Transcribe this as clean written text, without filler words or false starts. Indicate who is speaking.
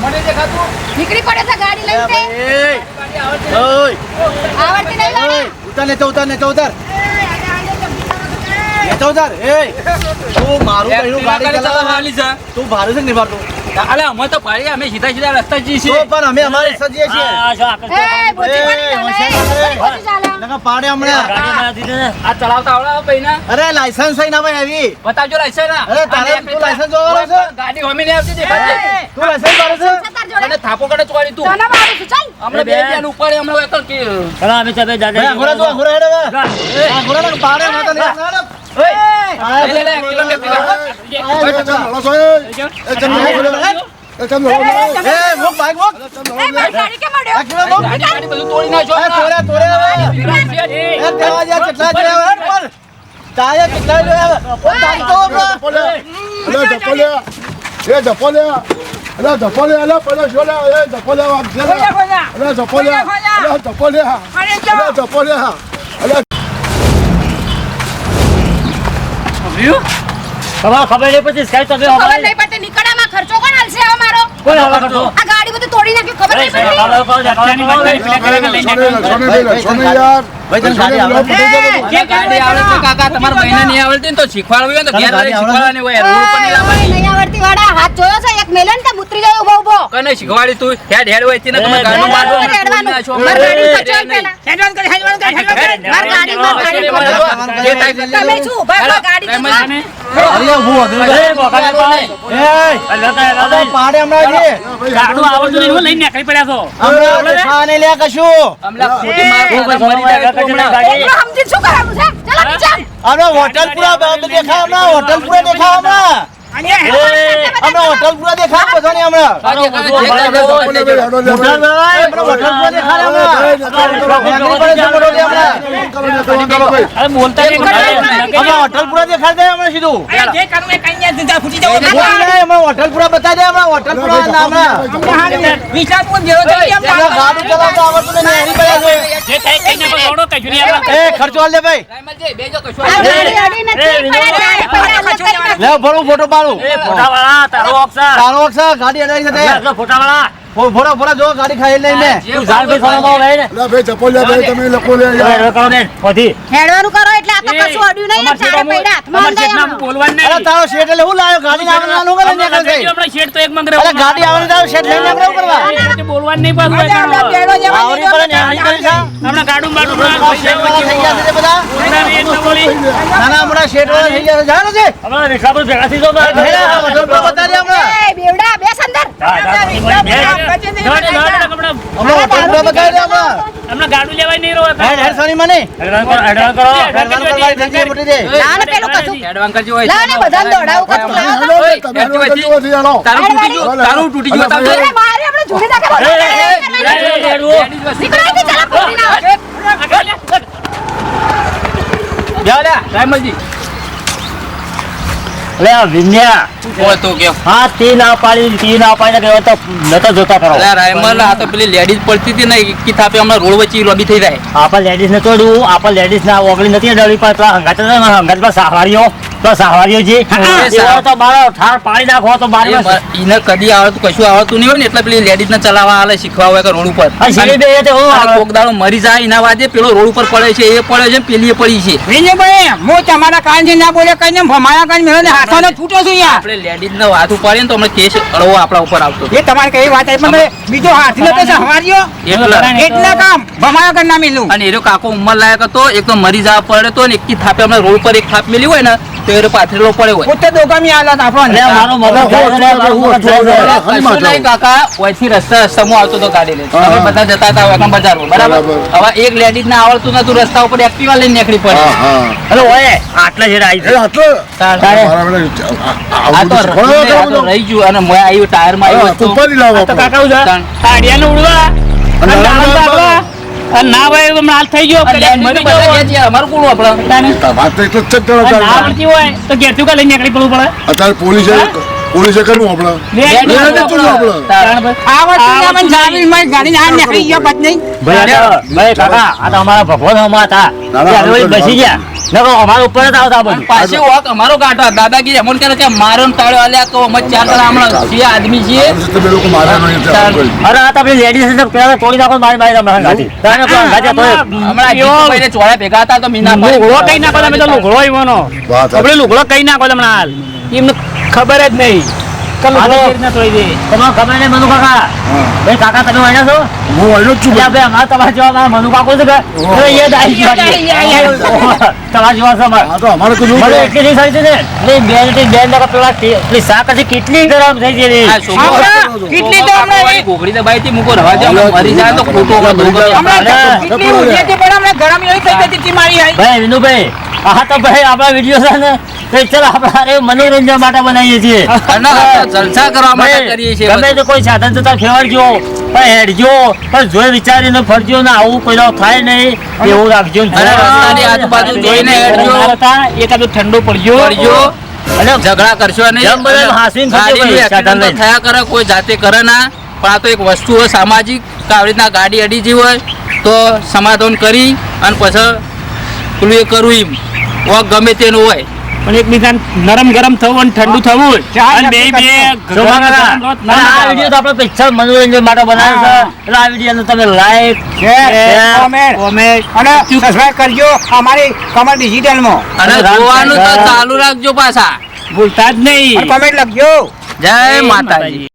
Speaker 1: મને દેખાતું
Speaker 2: નીકળી પડે છે ગાડી લઈને આવડતી નહીં લાગે
Speaker 3: ઉતાર ને ઉતાર તું મારું બહેનું ગાડી ચલાવવાની છે તું ભાડું છે નિભાવતો
Speaker 1: અલે અમે તો પાડી અમે સીધા સીધા રસ્તા જઈએ છીએ
Speaker 3: પણ અમે અમારે સજીએ છીએ
Speaker 2: બોટી ચાલે
Speaker 3: નકા પાડે હમણાં
Speaker 1: આ ચલાવતા આવડે પૈના
Speaker 3: અરે લાયસન્સ હોય ના ભાઈ આવી
Speaker 1: બતાવજો લાયસન્સ
Speaker 3: અરે તારે તું લાયસન્સ જોવાનો છે
Speaker 1: ગાડી હોમી ને આવતી દેખાય
Speaker 3: તું લાયસન્સ વાળો છે
Speaker 1: અને થાપો કડે ચોરી તું
Speaker 2: તને મારું છું ચાલ
Speaker 1: હમણાં બે બેન ઉપર હમણાં એકલ કે
Speaker 3: ભાઈ ઘોડા તો ઘોડા હેડે આ ઘોડા ને પાડે ના તો લે
Speaker 1: લે
Speaker 3: મુક બાઈક મુક
Speaker 2: મારી ગાડી કેમ અડ્યો
Speaker 1: ગાડી બધું તોડી નાખ્યો
Speaker 3: તોડે કેવા જા કેટલા જોયા પર તાયા કેટલા જોયા તારી તો
Speaker 4: ખબર નહીં પછી કઈ તમે
Speaker 2: ખબર નહીં પડતી નીકળામાં ખર્ચો કોણ હાલશે હવે મારો
Speaker 4: કોઈ હવે કરતો
Speaker 2: આ ગાડી બધું તોડી નાખ્યું ખબર નહીં પડતી
Speaker 1: કે ગાડી આવડે છે કાકા તમારા બહેને નહીં આવડતી ને તો શીખવાડવી હોય તો ઘેર આવીને શીખવાડવાની હોય રોડ પર નહીં લાવવાની
Speaker 2: નહીં આવડતી વાળા હાથ જોયો છે એક મેલે ને તો મુતરી જાય ઉભો ઉભો
Speaker 1: કને શીખવાડી તું હેડ હોય થી ને તમે ગાડી
Speaker 2: માર ગાડી ખર્ચો પેલા માર ગાડી
Speaker 1: જે થાય
Speaker 2: તમે શું ઉભા ગાડી
Speaker 3: અરે ઉભો પાડે હમણાં જે
Speaker 4: ગાડું આવડતું નહીં લઈને નીકળી પડ્યા છો
Speaker 3: હમણાં ખાને લે કશું
Speaker 1: હમણાં ખોટી માર મરી જાય તો હમણાં
Speaker 2: સમજી શું કરવાનું છે ચાલો નીચે
Speaker 3: હમણાં હોટલ પૂરા દેખા હમણાં હોટલ પૂરા દેખા હમણાં હોટલ પૂરા દેખા બધાને હમણાં
Speaker 4: બોલતા
Speaker 3: હોટલ પૂરા દેખાડ દે હમણાં સીધું હોટલ પૂરા બતાવી દે હમણાં હોટલ પૂરા નામ ગાડી ચલાવતા આવડતું નહીં એની પડ્યા છે ખર્ચો હાલ દે ભાઈ લે ભરો ફોટો પાડું
Speaker 4: ફોટાવાળા તારો ઓપ્શન
Speaker 3: તારો અક્ષર ગાડી અડાઈ છે
Speaker 4: ફોટાવાળા
Speaker 3: ફોડા જો ગાડી ખાઈ લઈ લે
Speaker 4: તું જાણ ભાઈ સોનામાં લઈ ને
Speaker 2: હેડવાનું કરો એટલે આ તો કશું અડ્યું નહીં ચારે પૈડા હાથમાં અંધાયા
Speaker 4: બોલવાનું
Speaker 3: અરે
Speaker 4: નહીં
Speaker 3: તારો શેઠ એટલે હું લાયો ગાડી નાનું કરે ને કરે છે
Speaker 4: આપણે શેઠ તો એક મંગરે
Speaker 3: અરે ગાડી આવવાની તારો શેઠ લઈને આપણે કરવા
Speaker 4: બોલવાનું નહીં પાછું
Speaker 3: આવરી પર ને આવરી કરે છે
Speaker 4: હમણાં ગાડું બાડું
Speaker 3: શેઠ વાળા થઈ ગયા છે બધા નાના મોટા શેઠ વાળા થઈ ગયા છે જાણો છે
Speaker 4: હમણાં રિક્ષા પર ભેગા થઈ જાવ
Speaker 3: હોટલ પર બતાવી હમણાં
Speaker 2: એ બેવડા બેસ અંદર
Speaker 3: હોટલ પર બતાવી દે
Speaker 4: હમણાં ગાડું લેવાય નહીં રહ્યો
Speaker 3: હેડ સોની મને
Speaker 4: હેડવાન કરો
Speaker 3: હેડવાનું કરવાની થઈ જાય મોટી દે
Speaker 2: લાને પેલું કશું
Speaker 1: એડવાન્સ કરજો હોય
Speaker 2: લાને બધાને દોડાવું કશું
Speaker 1: તારું તૂટી ગયું તારું
Speaker 2: અરે મારે આપણે જોડે જાકે નીકળાઈ ચાલા પોરી ના
Speaker 1: જા લે રામજી
Speaker 4: લે આ વિન્યા
Speaker 1: ઓય તો કે
Speaker 4: હા તી ના પાડી ગયો તો નતો જોતા કરો
Speaker 1: અરે રાયમલ આ તો પેલી લેડીઝ પડતી હતી ને કી થાપે હમણાં રોડ વચ્ચે લોબી થઈ જાય
Speaker 4: આપણ લેડીઝ ને તોડું આપણ લેડીઝ ના ઓગળી નથી ડળી પર હંગાત પર સહારીઓ જે તો મારો ઠાર પાડી નાખો તો બારી
Speaker 1: એને કદી આવડતું કશું આવડતું નહીં હોય ને એટલે પેલી લેડીઝ ને ચલાવવા આલે શીખવા હોય કે રોડ ઉપર કોક દાડો મરી જાય એના વાદે પેલો રોડ ઉપર પડે છે એ પડે છે પેલી પડી છે
Speaker 5: હું તમારા કાન છે ના બોલે કઈ મારા કાન મેળો ને હાથોને છૂટો છું યાર
Speaker 1: આપણે લેડીઝ નો હાથ ઉપાડીએ ને તો હમણાં કેસ અડવો આપણા ઉપર આવતો
Speaker 5: એ તમારે કઈ વાત આવી પણ બીજો હાથી નો તો સહાર્યો એટલા કામ ભમાયા કર ના મેલું
Speaker 1: અને એનો કાકો ઉંમર લાયક હતો એક તો મરી જવા પડે તો ને એક થાપે હમણાં રોડ પર એક થાપ મેલી હોય ને તો એ પાથરેલો પડે હોય
Speaker 5: પોતે દોગામી આલાત આપણને
Speaker 4: મારો
Speaker 1: મગજ કાકા ઓયથી રસ્તામાં આવતો તો ગાડી લઈને અમે બધા જતા હતા વેકમ બજારમાં બરાબર હવે એક લેડીઝ ને આવડતું નતું રસ્તા ઉપર એક્ટિવા લઈને નીકળી પડે
Speaker 4: હેલો ઓય આટલા જેડા આવી
Speaker 1: રહી ગયું અને મેં આવ્યું ટાયર માં આવ્યું
Speaker 4: તો કાકા ગાડિયાને ઉડવા ના ભાઈ હમણાં હાલ થઈ ગયો
Speaker 1: અમારું કોણ આપડે
Speaker 4: આવડતી હોય તો ઘેરથી લઈને નીકળી પડવું પડે
Speaker 6: અત્યારે પોલીસ પોલીસે કર્યું આપણે
Speaker 5: આ વસ્તુ અમને જામીનમાં ગાડીને આ નીકળી ગયો બચ નહીં.
Speaker 4: ભાઈ કાકા આ તો અમારા ભગવાન હમણાં હતા ત્યારે એ બસી ગયા નકર અમારા ઉપર જ આવતા બધું
Speaker 1: પાછો વાક અમારો કાઢો દાદાગીરી એમ કરે કે મારો ને તાળો આલ્યા તો અમે ચાર જણા હમણાં છીએ આદમી છીએ.
Speaker 6: તમે લોકો માર્યા નહીં ત્યાં
Speaker 4: અરે આ તો આપણી લેડીઝ છે પેલા તોડી નાખો મારી મારી તમે હંગાતી તારે પેલા હંગાતી તોય
Speaker 1: હમણાં જીતુભાઈને ચોળા ભેગા હતા તો મીના
Speaker 5: લુગડો કઈ નાખો તમે તો લુગડો ઈવાનો
Speaker 6: વાત
Speaker 5: આપણે લુગડો કઈ નાખો તમને હાલ એમને ખબર જ નહીં કે લુગડો કેવી રીતના તોડી દે.
Speaker 4: તમારો ખબર નહીં મનુ કાકા ભાઈ કાકા તમે વાળ્યા છો
Speaker 6: હું વાળ્યો જ છું
Speaker 4: એટલે ભાઈ અમારે તમારા જેવા મનુ કાકો છે કે એ દાઈ તમારા જેવા છે અમારે.
Speaker 6: હા તો અમારે તો જોવું
Speaker 4: મને
Speaker 6: પડે.
Speaker 4: એટલી નહીં સારી છે ને એટલે બેન લગા પેલા પેલી શાક હતી કેટલી ગરમ થઈ ગઈ રે.
Speaker 1: આ છોકરો
Speaker 5: હમણાં કેટલી તો હમણાં
Speaker 1: ઘોઘડી દબાઈ હતી મૂકો રવા દે મરી જાય તો ખોટો
Speaker 5: હમણાં કેટલી ઊંઘી હતી પણ હમણાં ગરમ એવી થઈ ગઈ હતી મારી આઈ.
Speaker 4: ભાઈ વિનુભાઈ આ તો ભાઈ આપણા વિડીયો છે ને તો ચાલ આપણે મનોરંજન માટે બનાવીએ છીએ
Speaker 1: જલસા કરવા માટે કરીએ છીએ
Speaker 4: ગમે તે કોઈ સાધન જતા ફેરવજો પણ હેડજો પણ જોઈ વિચારીને ફરજો ને આવું કોઈ થાય નહીં એવું રાખજો ને.
Speaker 1: અને રસ્તાની આજુબાજુ જોઈને હેડજો.
Speaker 5: એકાદો ઠંડો પડ્યો
Speaker 1: પડજો
Speaker 4: અને
Speaker 1: ઝઘડા કરશો નહીં.
Speaker 4: જેમ બને એમ હાંસીને કરજો
Speaker 1: ગાડીનું
Speaker 4: ભાઈ,
Speaker 1: accident
Speaker 4: સાધન
Speaker 1: તો
Speaker 4: લઈને.
Speaker 1: થયા કરે કોઈ જાતે કરે ના પણ આ તો એક વસ્તુ હોય સામાજિક કે આવી રીતના ગાડી અડી જી હોય તો સમાધાન કરી અને પછી પેલું એ કરવું એમ વોક ગમે તેનું હોય
Speaker 5: પણ એકબીજા નરમ ગરમ થવું અને ઠંડુ થવું અને બે
Speaker 4: જો કાકા, અને આ વિડીયો તો આપણે પિક્ચર મનોરંજન માટે બનાવ્યો છે એટલે આ વિડીયોને તમે લાઈક
Speaker 5: કોમેન્ટ અને સબસ્ક્રાઇબ કરજો અમારી કમર ડિજિટલમાં
Speaker 1: અને જોવાનું તો ચાલુ રાખજો પાછા
Speaker 5: ભૂલતા જ નહીં કોમેન્ટ લખજો.
Speaker 1: જય માતાજી.